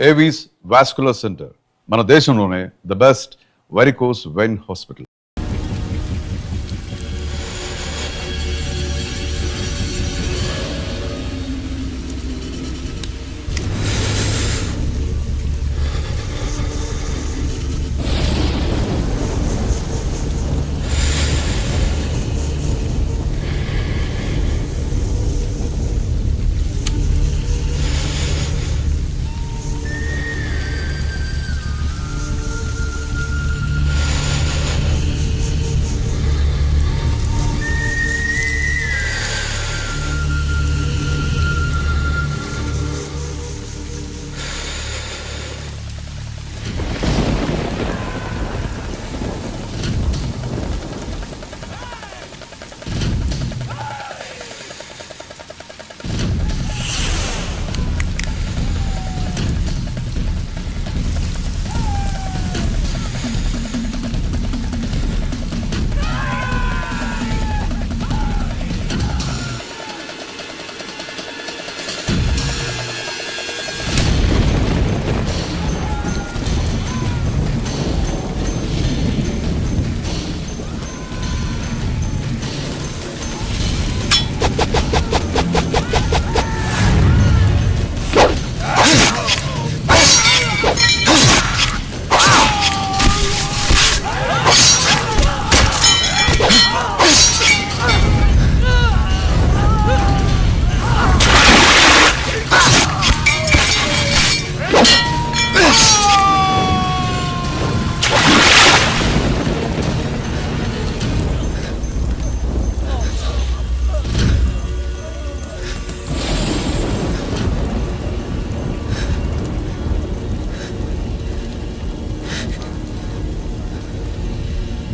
Avis vascular centre మన దేశంలోనే the best varicose vein hospital.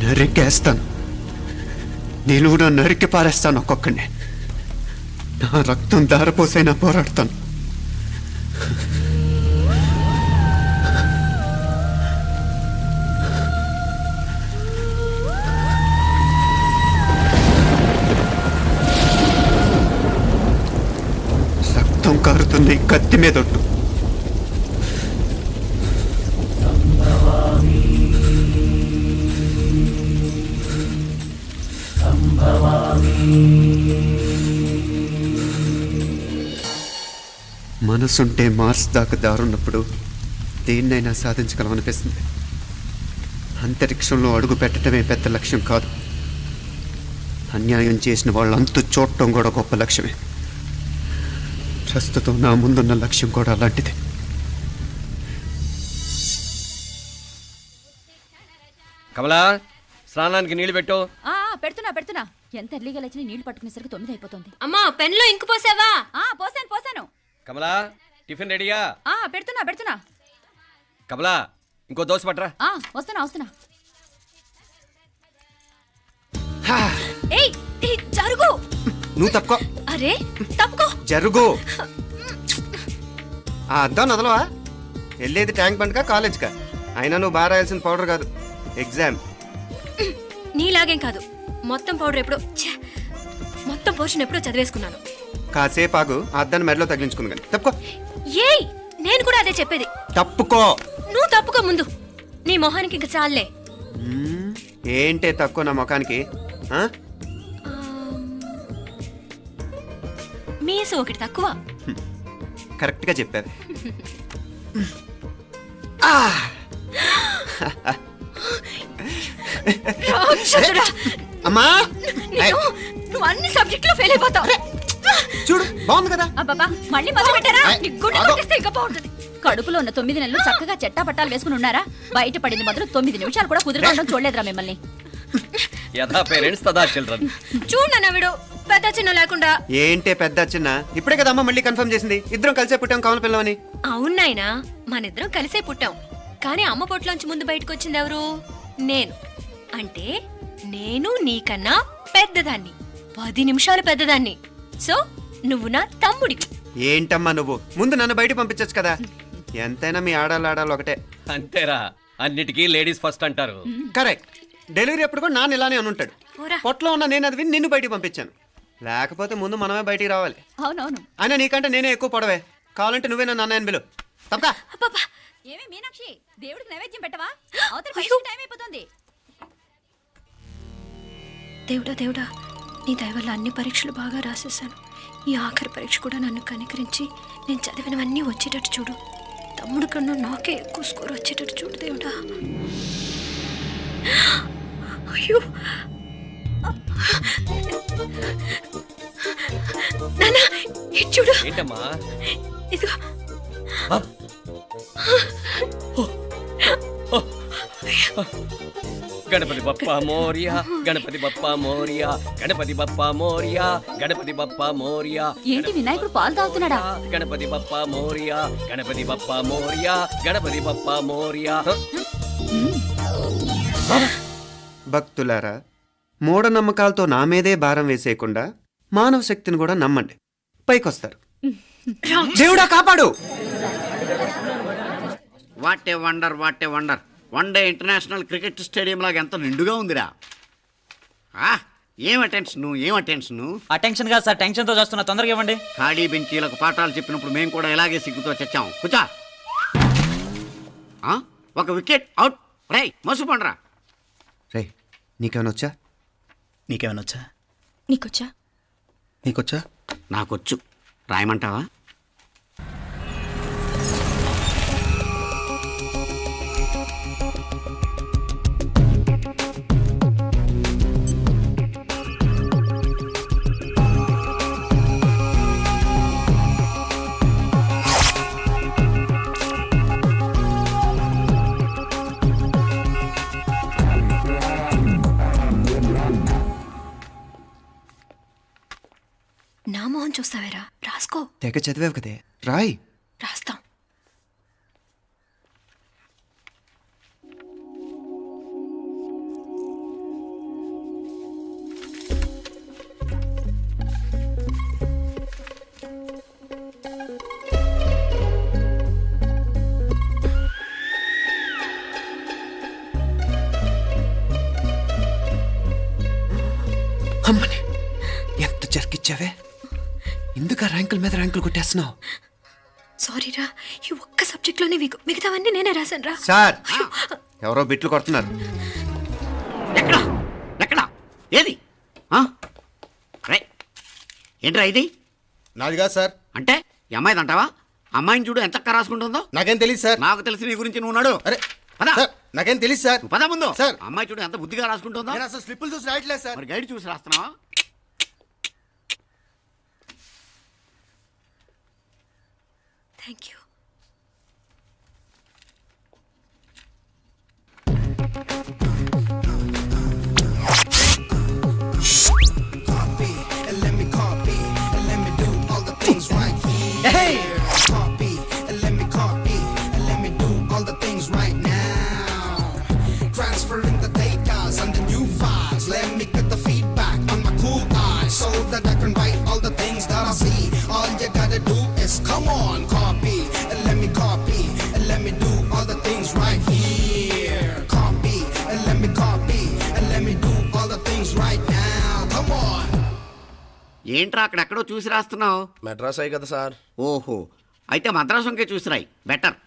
నరికేస్తాను, నిలువున నరికి పారేస్తాను. ఒక్కొక్కడిని నా రక్తం దారపోసైనా పోరాడతాను. రక్తం కారుతుంది కత్తి మీదొట్టు. మనసుంటే మార్స్ దాకా దారున్నప్పుడు దేన్నైనా సాధించగలమనిపిస్తుంది. అంతరిక్షంలో అడుగు పెట్టడమే పెద్ద లక్ష్యం కాదు, అన్యాయం చేసిన వాళ్ళంతు చూడటం కూడా గొప్ప లక్ష్యమే. ప్రస్తుతం నా ముందున్న లక్ష్యం కూడా అలాంటిదే. కమలా, స్నానానికి నీళ్లు పెట్టు. పెడుతున్నా. ఎంత ఎర్లీగా లేచిన నీళ్లు పట్టుకునేసరికి 9 అయిపోతుంది. అమ్మా, పెన్లో ఇంకు పోసావా? పోసాను. కమలా, టిఫిన్ రెడీయా? పెడుతున్నా. కమలా, ఇంకో దోశ పట్రా. వస్తున్నా. ఏయ్ జరుగు. నువ్వు తప్పుకో. అరే తప్పుకో. జరుగు. ఆ అద్దం నదలవా? వెళ్ళేది ట్యాంక్ బండ్కా కాలేజ్కా? అయినా నువ్వు బాగా రాయాల్సిన పౌడర్ కాదు, ఎగ్జామ్. నీలాగేం కాదు, మొత్తం పౌడర్ ఎప్పుడో, మొత్తం పోర్షన్ ఎప్పుడో చదివేసుకున్నాను. కాసేపు ఆగు, ఆ అద్దాన్ని మెడలో తగిలించుకుంది కానీ. తప్పుకో. ఏయ్, నేను కూడా అదే చెప్పేది. తప్పుకో. నువ్వు తప్పుకో ముందు. నీ మొహానికి ఇంక చాలే. ఏంటే తక్కువ నా ముఖానికి? మీసు ఒకటి తక్కువ. కరెక్ట్గా చెప్పారు. అమ్మా, నువ్వు అన్ని సబ్జెక్టులో ఫెయిల్ అయిపోతావు. చూడు, బాగుంది కదా? అబ్బబ్బా, మళ్ళీ మొదలు పెట్టారా? ఇంకా బాగుంటుంది. కడుపులో ఉన్న 9 నెలలు చక్కగా చెట్టా పట్టాలు వేసుకుని ఉన్నారా? బయట పడింది మొదలు 9 నిమిషాలు కూడా కుదురుకోవడం చూడలేదురా మిమ్మల్ని. యథా పేరెంట్స్ తదా చిల్డ్రన్. చూడన్నా వీడు పెద్ద చిన్న లేకుండా. ఏంటే పెద్ద చిన్న? ఇప్పుడే కదా అమ్మ మళ్ళీ కన్ఫర్మ్ చేసింది ఇద్దరం కలిసే పుట్టాం కమల పిల్లవని. అవునాయినా, మనిద్దరం కలిసే పుట్టాం. కానీ అమ్మ పొట్లోంచి ముందు బయటకు వచ్చింది ఎవరు? నేను. అంటే నేను నీకన్నా పెద్దదాన్ని, 10 నిమిషాలు పెద్దదాన్ని. సో నువ్వు నా తమ్ముడి. ఏంటమ్మా నువ్వు? ముందు నన్ను బయట పంపించచ్చు కదా. ఎంతైనా మీ ఆడాలి ఒకటే. అంతేరా, అన్నిటికీ లేడీస్ ఫస్ట్ అంటారు. కరెక్ట్. డెలివరీ అప్పుడు కూడా నాన్న ఇలానే అనుంటాడు. పొట్టలో ఉన్న నేను అది విని నిన్ను బయటికి పంపించాను. లేకపోతే ముందు మనమే బయటికి రావాలి. అవునవును. అయినా నీకంటే నేనే ఎక్కువ పొడవే. కావాలంటే నువ్వే నన్ను అన్నయ్యను పిలు. తప్పకా అబ్బబ్బా. ఏమి మీనాక్షి దేవుడికి నైవేద్యం పెట్టవా? అవతల అయ్యో. టైం అయిపోతుంది. దేవుడా దేవుడా, నీ దయ వల్ల అన్ని పరీక్షలు బాగా రాసేసాను. ఈ ఆఖరి పరీక్ష కూడా నన్ను కనికరించి నేను చదివినవన్నీ వచ్చేటట్టు చూడు. తమ్ముడు కన్నా నాకే ఎక్కువ స్కోర్ వచ్చేటట్టు చూడు దేవుడా. అయ్యో నాన్న, ఇటు చూడు. ఏంటమ్మా? ఇదిగో. గణపతి బప్పా మోరియా, గణపతి బప్పా మోరియా, గణపతి బప్పా మోరియా, గణపతి బప్పా మోరియా. ఏంటి వినాయకుడు పాలు తాగుతున్నాడా? గణపతి బప్పా మోరియా, గణపతి బప్పా మోరియా, గణపతి బప్పా మోరియా. భక్తులారా, మూఢనమ్మకాలతో నా మీదే భారం వేసేయకుండా మానవ శక్తిని కూడా నమ్మండి, పైకొస్తారు. దేవుడా కాపాడు. What a wonder, what a wonder. One day international cricket stadium లాగా ఎంత నిండుగా ఉందిరా. ఏం అటెన్షను, ఏం అటెన్షను. ఆ టెన్షన్ కాదు సార్, టెన్షన్తో చేస్తున్నా, తొందరగా ఇవ్వండి. ఖాళీ బెంచీలకు పాఠాలు చెప్పినప్పుడు మేము కూడా ఇలాగే సిగ్గుతో చచ్చాం. కూర్చో. ఒక వికెట్ అవుట్. రై మసు పండ్రా. రే, నీకేమైనా వచ్చా? నీకేమైనా వచ్చా? నీకొచ్చా? నీకొచ్చా? నాకొచ్చు. రాయమంటావా? నా మొహం చూస్తావేరా? రాసుకో. తెగ చదివావు కదే, రాయ్. రాస్తాం. అమ్మని ఎంత జరికిచ్చావే. ఎందుకు ర్యాంకుల మీద ర్యాంకులు కొట్టేస్తున్నావు? సారీరా, ఈ ఒక్క సబ్జెక్ట్లోనే వీకు, మిగతావన్నీ నేనే రాశాను రా. సార్, ఎవరో బిట్లు కొడుతున్నారు. ఎక్కడా ఎక్కడా ఏది? రై ఏంట్రా ఇది? నాది కాదు సార్. అంటే ఈ అమ్మాయిది అంటావా? అమ్మాయిని చూడు ఎంత చక్కగా రాసుకుంటుందో. నాకేం తెలియదు సార్. నాకు తెలిసి నీ గురించి నువ్వు నాడు. అరే పద. సార్, నాకేం తెలియదు సార్. నువ్వు పద ముందు. సార్. అమ్మాయి చూడు ఎంత బుద్ధిగా రాసుకుంటుందో. నేను అసలు స్లిప్పులు చూసి రాయట్లేదు సార్. మరి గైడ్ చూసి రాస్తున్నావా? Thank you. Transferring the data and the new files. Let me get the feedback on my cool eyes so that I can write all the things that I see. All you gotta do is come on, copy, and let me copy, and let me do all the things right here. Copy, and let me copy, and let me do all the things right now. Come on. ఏంట్రా అక్కడెక్కడో చూసి రాస్తున్నావు? మెడ్రాస్ అయ్యి కదా sir. ఓహో, అయితే మద్రాసు చూసి రాయి, better.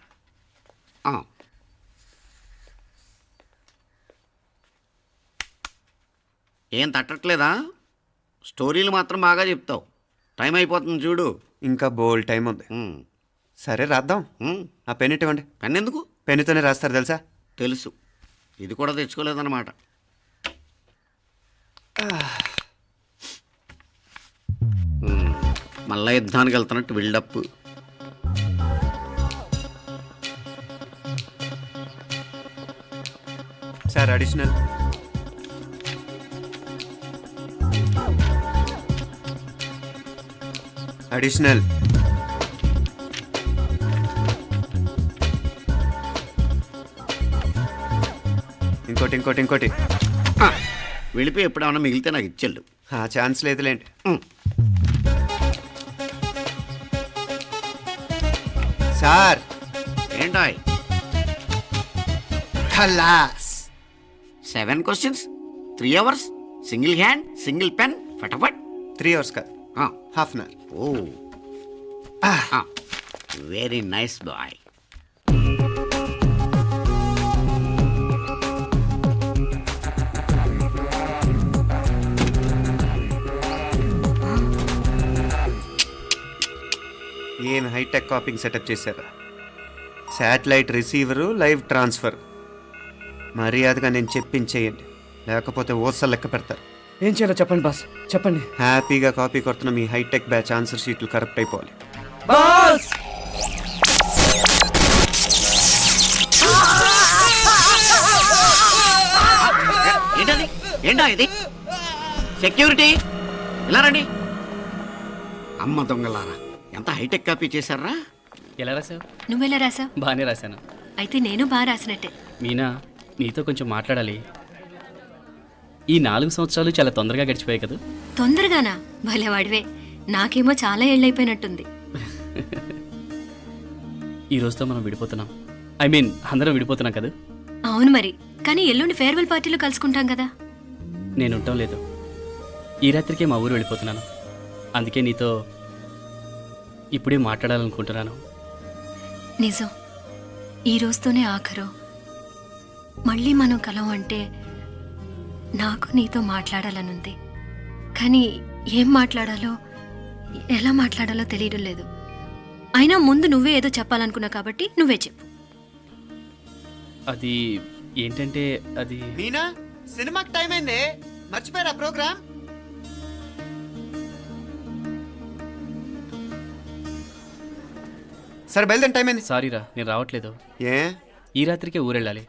ఏం తట్టట్లేదా? స్టోరీలు మాత్రం బాగా చెప్తావు. టైం అయిపోతుంది చూడు. ఇంకా బోల్ టైం ఉంది. సరే రాద్దాం. ఆ పెన్ ఇవ్వండి. పెన్ ఎందుకు? పెన్నుతోనే రాస్తారు తెలుసా? తెలుసు. ఇది కూడా తెచ్చుకోలేదన్నమాట. మళ్ళా యుద్ధానికి వెళ్తున్నట్టు బిల్డప్. Sir additional. అడిషనల్. ఇంకోటి ఇంకోటి ఇంకోటి. వెళ్ళిపోయి ఎప్పుడేమన్నా మిగిలితే నాకు ఇచ్చెళ్ళు. ఆ ఛాన్స్ లేదులేండి. సార్ ఏంటాయ్? ఖలాస్. 7 questions, 3 hours, single hand, single pen, ఫటాఫట్. 3 hours కాదు, half an hour. Oh very nice boy. ఏం హైటెక్ కాపింగ్ సెటప్ చేశారు. Satellite receiver, live transfer. మర్యాదగా నేను చెప్పించేయండి, లేకపోతే ఓసలు లెక్క పెడతారు. ఏం చేయాలో చెప్పండి బాస్, చెప్పండి. హ్యాపీగా కాపీ కొడుతున్న మీ హైటెక్ బ్యాచ్ ఆన్సర్ షీట్లు కరెక్ట్ అయిపోవాలి. బాస్ ఏంటది? ఏంటా ఇది? సెక్యూరిటీ ఇలా రండి. అమ్మ దొంగలారా, ఎంత హైటెక్ కాపీ చేశారా? ఎలా రాసావు? నువ్వెలా రాసావు? బాగానే రాశాను. అయితే నేను బాగా రాసినట్టే. మీనా, నీతో కొంచెం మాట్లాడాలి. ఈ 4 సంవత్సరాలు చాలా తొందరగా గడిచిపోయాయి కదా. తొందరగానా? భలేవాడివే. నాకేమో చాలా ఏళ్ళైపోయినట్టుంది. ఈ రోజుతో మనం విడిపోతున్నాం. ఐ మీన్ అందరం విడిపోతున్నాం కదా. అవును మరి, కానీ ఎల్లుండి ఫేర్వెల్ పార్టీలో కలుసుకుంటాం కదా. నేను ఉండటం లేదు. ఈ రాత్రికే మా ఊరు వెళ్ళిపోతున్నాను. అందుకే నీతో ఇప్పుడే మాట్లాడాలనుకుంటున్నాను. నిజం, ఈ రోజుతోనే ఆఖరు. మళ్ళీ మనం కలం అంటే నాకు నీతో మాట్లాడాలనుంది. కానీ ఏం మాట్లాడాలో, ఎలా మాట్లాడాలో తెలియడం లేదు. అయినా ముందు నువ్వే ఏదో చెప్పాలనుకున్నావు కాబట్టి నువ్వే చెప్పు. అది ఏంటంటే అది మీనా, సినిమాకి టైం అయింది, మర్చిపోయారా ప్రోగ్రామ్? సరే బయలుదేరి, టైం అయింది. సారీరా, నేను రావట్లేదు. ఏ? ఈ రాత్రికే ఊరెళ్ళాలి.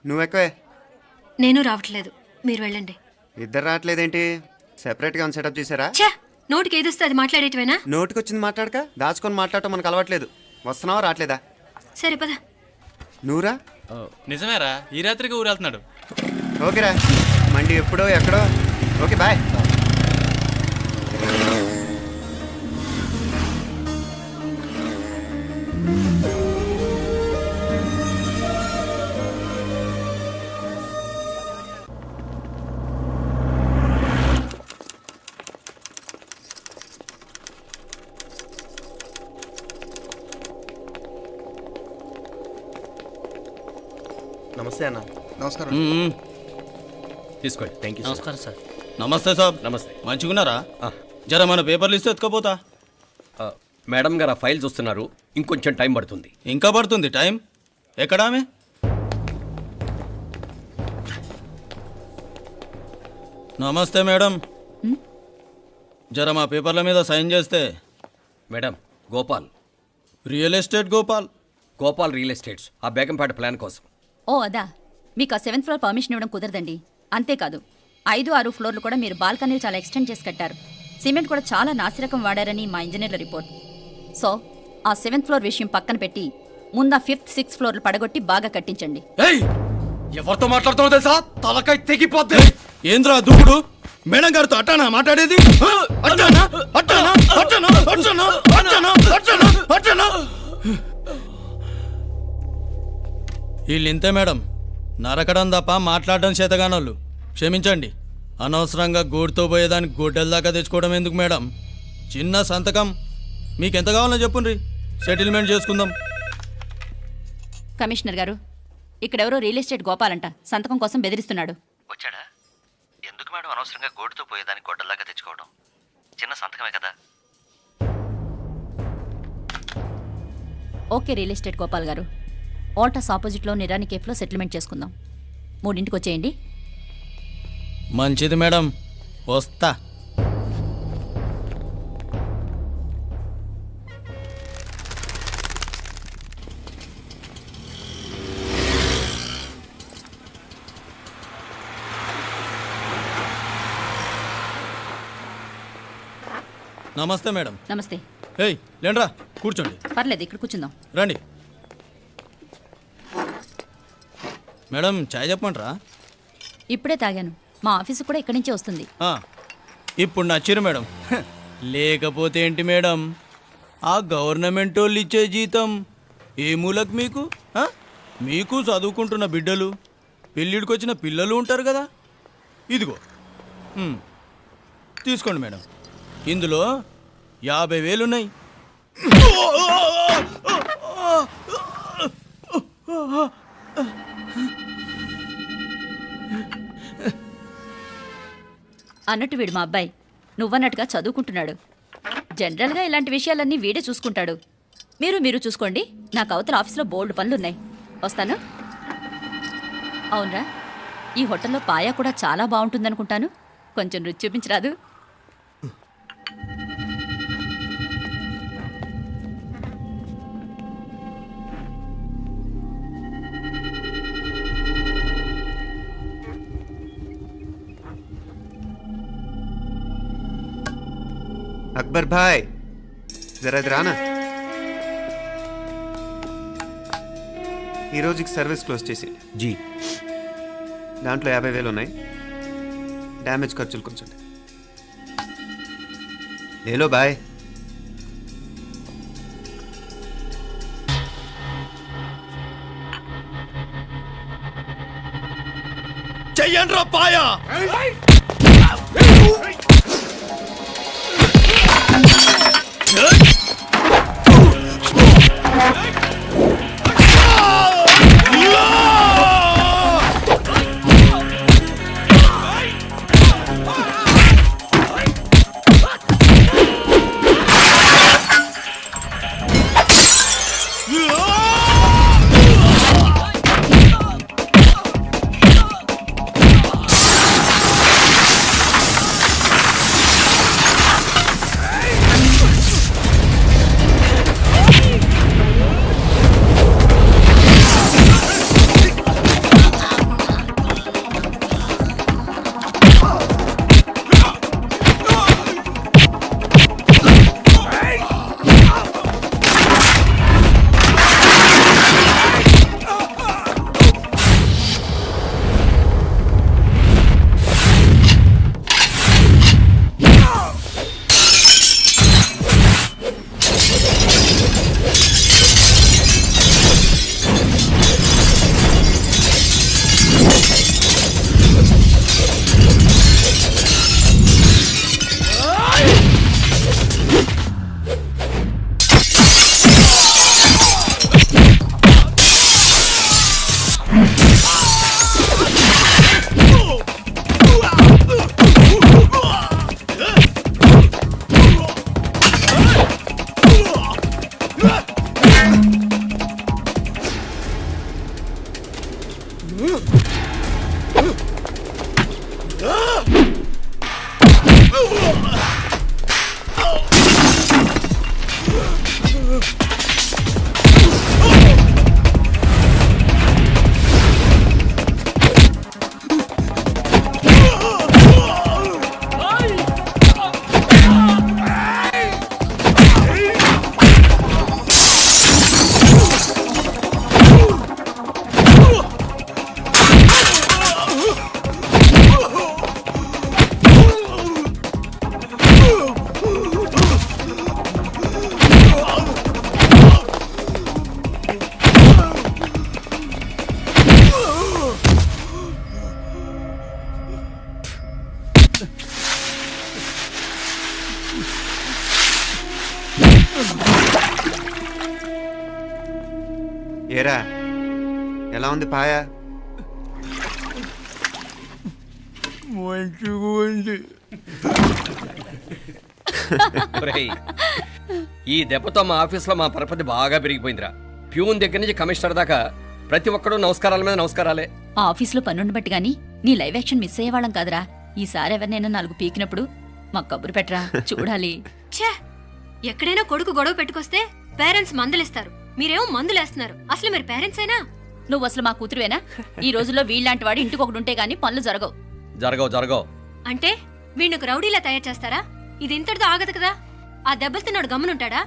నువ్వు ఎక్కువే. నేను రావట్లేదు, మీరు వెళ్ళండి. ఇద్దరు రావట్లేదేంటి? సెపరేట్గా ఏమైనా సెటప్ చేశారా? ఛా, నోటికి ఏదొస్తే అది మాట్లాడేటివేనా? నోటికొచ్చింది మాట్లాడక దాచుకొని మాట్లాడటం మనకు అలవాట్లేదు. వస్తున్నావా రావట్లేదా? సరే పద. నువ్వురా. నిజమేరా, ఈ రాత్రికి ఊరు వెళ్తున్నాడు. ఓకేరా, మండి ఎప్పుడో ఎక్కడో. Okay bye. నమస్తే అన్న. నమస్కారం. తీసుకోండి. Thank you. నమస్కారం సార్. నమస్తే సాబ్. నమస్తే. మంచిగున్నారా? జర మన పేపర్లు ఇస్తే ఎత్తుకపోతా. మేడం గారు ఆ ఫైల్ చూస్తున్నారు, ఇంకొంచెం టైం పడుతుంది. ఇంకా పడుతుంది టైం. ఎక్కడ ఆమె? నమస్తే మేడం. జర మా పేపర్ల మీద సైన్ చేస్తే. Madam, Gopal, real estate Gopal. Gopal real estates, ఆ బేగంపేట ప్లాన్ కోసం. ఓ అదా, మీకు ఆ 7th ఫ్లోర్ పర్మిషన్ ఇవ్వడం కుదరదండి. అంతేకాదు 5, 6 ఫ్లోర్లు కూడా మీరు బాల్కనీలు చాలా ఎక్స్టెండ్ చేసి కట్టారు. సిమెంట్ కూడా చాలా నాసిరకం వాడారని మా ఇంజనీర్ల రిపోర్ట్. సో ఆ 7th ఫ్లోర్ విషయం పక్కన పెట్టి ముందు ఆ 5th, 6th ఫ్లోర్లు పడగొట్టి బాగా కట్టించండి. ఎవరితో మాట్లాడుతున్నావు తెలుసా? తలకాయ తెగిపోద్ది. ఏంద్రా దూకుడు? మేడం గారితో అట్టానా మాట్లాడేది? అట్టానా? అట్టానా? అట్టానా? అట్టానా? అట్టానా? అట్టానా? అట్టానా? వీళ్ళింతే మేడం, నరకడం తప్ప మాట్లాడడం చేతగానోళ్ళు. క్షమించండి, అనవసరంగా గోడుతో పోయేదానికి గొడ్డల దాకా తెచ్చుకోవడం ఎందుకు మేడం? చిన్న సంతకం మీకెంత కావాలో చెప్పుండ్రి, సెటిల్మెంట్ చేసుకుందాం. కమిషనర్ గారు, ఇక్కడెవరో రియల్ ఎస్టేట్ గోపాలంట సంతకం కోసం బెదిరిస్తున్నాడు. వచ్చాడా? ఎందుకు మేడం అనవసరంగా గోటుతో పోయేదానికి గొడ్డల్లాగా తెచ్చుకోవడం? చిన్న సంతకమే కదా. ఓకే రియల్ ఎస్టేట్ గోపాల్ గారు, ఆల్టాస్ ఆపోజిట్లో నిరాని కేఫ్లో సెటిల్మెంట్ చేసుకుందాం. 3ంటికి వచ్చేయండి. మంచిది మేడం, వస్తా. నమస్తే మేడం. నమస్తే. ఏయ్ లేండ్రా, కూర్చోండి. పర్లేదు, ఇక్కడ కూర్చుందాం. రండి మేడం, చాయ్ చెప్పమంటారా? ఇప్పుడే తాగాను. మా ఆఫీసు కూడా ఇక్కడి నుంచే వస్తుంది. ఇప్పుడు నచ్చిరు మేడం. లేకపోతే ఏంటి మేడం, ఆ గవర్నమెంట్ వాళ్ళు ఇచ్చే జీతం ఏ మూలకు మీకు? మీకు చదువుకుంటున్న బిడ్డలు, పెళ్ళిడికి వచ్చిన పిల్లలు ఉంటారు కదా. ఇదిగో తీసుకోండి మేడం, ఇందులో 50,000 ఉన్నాయి. అన్నట్టు వీడు మా అబ్బాయి నువ్వన్నట్టుగా చదువుకుంటున్నాడు. జనరల్గా ఇలాంటి విషయాలన్నీ వీడే చూసుకుంటాడు. మీరు చూసుకోండి. నాకు అవతల ఆఫీస్లో బోల్డ్ పనులున్నాయి. వస్తాను. అవునరా, ఈ హోటల్లో పాయా కూడా చాలా బాగుంటుందనుకుంటాను. కొంచెం రుచి చూపించరాదు? అక్బర్ భాయ్ జరా ఇది రానా. ఈ రోజుకి సర్వీస్ క్లోజ్ చేసేయండి. జీ. దాంట్లో 50,000 ఉన్నాయి. డ్యామేజ్ ఖర్చులు కొంచెం లేలో బాయ్. చెయ్యండ్రా పాయా. ఏరా ఎలా ఉంది పాయా? మంచిగా ఉంది. ఒరేయ్, ఈ దెబ్బతో మా ఆఫీస్లో మా పరపతి బాగా పెరిగిపోయిందిరా. ప్యూన్ దగ్గర నుంచి కమిషనర్ దాకా ప్రతి ఒక్కడు నమస్కారాల మీద నమస్కారాలే. ఆ ఆఫీస్లో పనుండి బట్టి గాని నీ లైవ్ యాక్షన్ మిస్ అయ్యేవాళ్ళం కాదురా. ఈసారి ఎవరినైనా 4 పీకినప్పుడు మాకు కబురు పెట్టరా, చూడాలి. ఛే, ఎక్కడైనా కొడుకు గొడవ పెట్టుకొస్తే పేరెంట్స్ మందులేస్తారు, మీరేమో మందులేస్తున్నారు. అసలు మీరు పేరెంట్స్ అయినా? నువ్వు అసలు మా కూతురువేనా? ఈ రోజుల్లో వీళ్ళలాంటి వాడు ఇంటికి ఒకటి ఉంటే గానీ పనులు జరగవు. జరగవు. అంటే వీణ్ణకు రౌడీలా తయారు చేస్తారా? ఇది ఇంతటితో ఆగదు కదా. ఆ దెబ్బలు తిన్నాడు గమ్మునుంటాడా?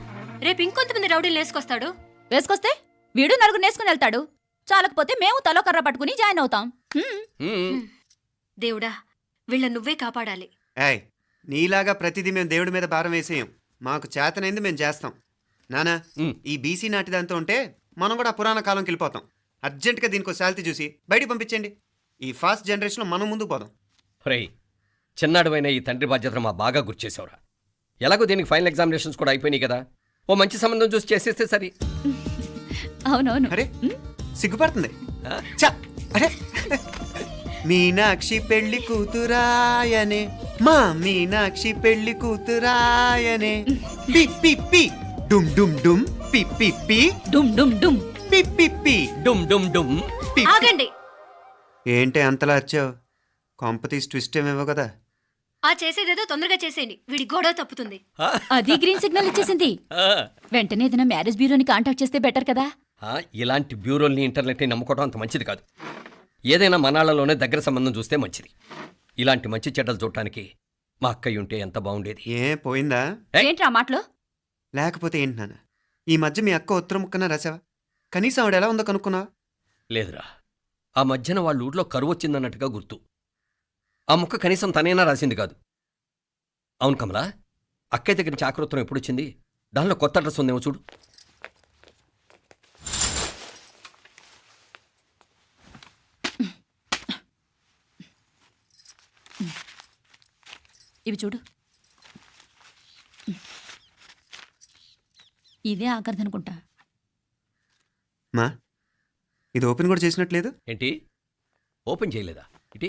రేపు ఇంకొంతమంది రౌడీలు వేసుకొస్తాడు. వేసుకొస్తే వీడు 4 నేసుకుని వెళ్తాడు. చాలకపోతే మేము తలో కర్ర పట్టుకుని జాయిన్ అవుతాం. దేవుడా, వీళ్ళ నువ్వే కాపాడాలి. ఏయ్, నీలాగా ప్రతిదీ మేము దేవుడి మీద భారం వేసేయం. మాకు చేతనైంది మేము చేస్తాం. నానా, ఈ బీసీ నాటి దాంతో ఉంటే మనం కూడా పురాణ కాలంకి వెళ్ళిపోతాం. అర్జెంటుగా దీనికో శాలిటీ చూసి బయటికి పంపించండి. ఈ ఫాస్ట్ జనరేషన్లో మనం ముందుకు పోదాం. రేయ్, చిన్నాడువైన ఈ తండ్రి బాధ్యతను మా బాగా గుర్చేసావురా. ఎలాగో దీనికి ఫైనల్ ఎగ్జామినేషన్స్ కూడా అయిపోయినాయి కదా, ఓ మంచి సంబంధం చూసి చేసేస్తే సరి. అవునవును. అరే సిగ్గుపడుతుంది. అరే మీనాక్షి పెళ్లి కూతురాయనే, మా మీనాక్షి పెళ్లి కూతురాయనే, పి పి పి డుమ్ డుమ్ డుమ్ పి పి పి డుమ్ డుమ్ డుమ్. పి పి పి డుమ్ డుమ్ డుమ్. పి. ఆగండి. ఏంటి అంతలా వచ్చావు? కొంపతీసి ట్విస్ట్ ఏమేవో కదా. ఆ చేసేదేదో తొందరగా చేసేయండి, వీడి గొడవ తప్పుతుంది. అది గ్రీన్ సిగ్నల్ ఇచ్చేసింది. ఆ, వెంటనే ఏదైనా మ్యారేజ్ బ్యూరోని కాంటాక్ట్ చేస్తే బెటర్ కదా. ఆ, ఇలాంటి బ్యూరోల్ని ఇంటర్నెట్ని నమ్ముకోవడం అంత మంచిది కాదు. ఏదైనా మనాళ్ళలోనే దగ్గర సంబంధం చూస్తే మంచిది. ఇలాంటి మంచి చెడ్డలు చూడటానికి మా అక్కయ్య ఉంటే ఎంత బాగుండేది. ఏ పోయిందా? ఏయ్. ఏంట్రా ఆ మాటలు? లేకపోతే ఏంటి నాన్న? ఈ మధ్య మీ అక్క ఉత్తరం ముక్కన రాసావా? కనీసం ఆవిడ ఎలా ఉందో కనుక్కున్నావా? లేదురా, ఆ మధ్యన వాళ్ళ ఊర్లో కరువు వచ్చిందన్నట్టుగా గుర్తు. ఆ ముక్క కనీసం తనైనా రాసింది కాదు. అవును కమలా, అక్కయ్య దగ్గర నుంచి ఆకృతం ఎప్పుడు వచ్చింది? దానిలో కొత్త అడ్రస్ ఉందేమో చూడు. ఇవి చూడు. ఇదే ఆఖరిదనుకుంటా. మా ఇది ఓపెన్ కూడా చేసినట్లేదు. ఏంటి ఓపెన్ చేయలేదా? ఇటీ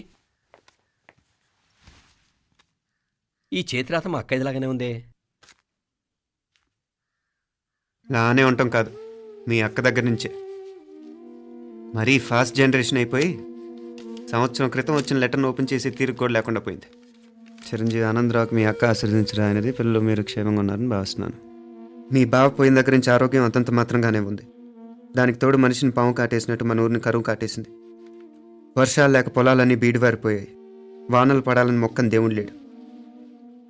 ఈ చేతిరాత మా అక్కయ్యలాగానే ఉందే. లానే ఉంటాం కాదు, మీ అక్క దగ్గర నుంచే. మరీ ఫాస్ట్ జనరేషన్ అయిపోయి సంవత్సరం క్రితం వచ్చిన లెటర్ను ఓపెన్ చేసి తీరుకు కూడా లేకుండా పోయింది. చిరంజీవి ఆనందరావుకి మీ అక్క ఆశీర్వదించరా అనేది, పిల్లలు మీరు క్షేమంగా ఉన్నారని భావిస్తున్నాను. మీ బావ పోయిన దగ్గర నుంచి ఆరోగ్యం అంతంత మాత్రంగానే ఉంది. దానికి తోడు మనిషిని పాము కాటేసినట్టు మన ఊరిని కరువు కాటేసింది. వర్షాలు లేక పొలాలన్నీ బీడివారిపోయాయి. వానలు పడాలని మొక్కని దేవుడు లేడు.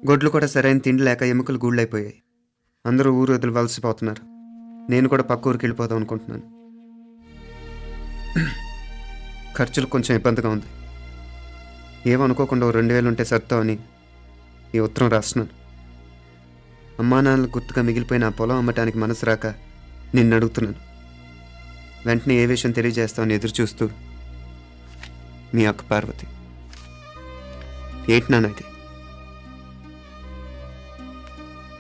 గొడ్లు కూడా సరైన తిండి లేక ఎముకలు గూళ్ళైపోయాయి. అందరూ ఊరు వదిలి వలసిపోతున్నారు. నేను కూడా పక్క ఊరికి వెళ్ళిపోదాం అనుకుంటున్నాను. ఖర్చులు కొంచెం ఇబ్బందిగా ఉంది. ఏమనుకోకుండా 2000 ఉంటే సర్దామని ఈ ఉత్తరం రాస్తున్నాను. అమ్మా నాన్నలు గుర్తుగా మిగిలిపోయిన ఆ పొలం అమ్మటానికి మనసు రాక నిన్ను అడుగుతున్నాను. వెంటనే ఏ విషయం తెలియజేస్తామని ఎదురు చూస్తూ మీ అక్క పార్వతి. ఏంటి నాన్న ఇది?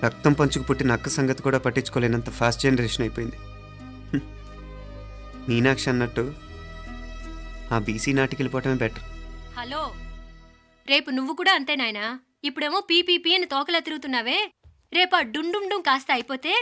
రక్తం పంచుకు పుట్టిన అక్క సంగతి కూడా పట్టించుకోలేనంత ఫాస్ట్ జనరేషన్ అయిపోయింది. మీనాక్షి అన్నట్టు ఆ బీసీ నాటికి వెళ్ళిపోవటమే బెటర్. హలో, రేపు నువ్వు కూడా అంతే నాయనా. ఇప్పుడేమో పీపీపీ అని తోకలా తిరుగుతున్నావే, రేపు ఆ డుండుండుం కాస్త అయిపోతే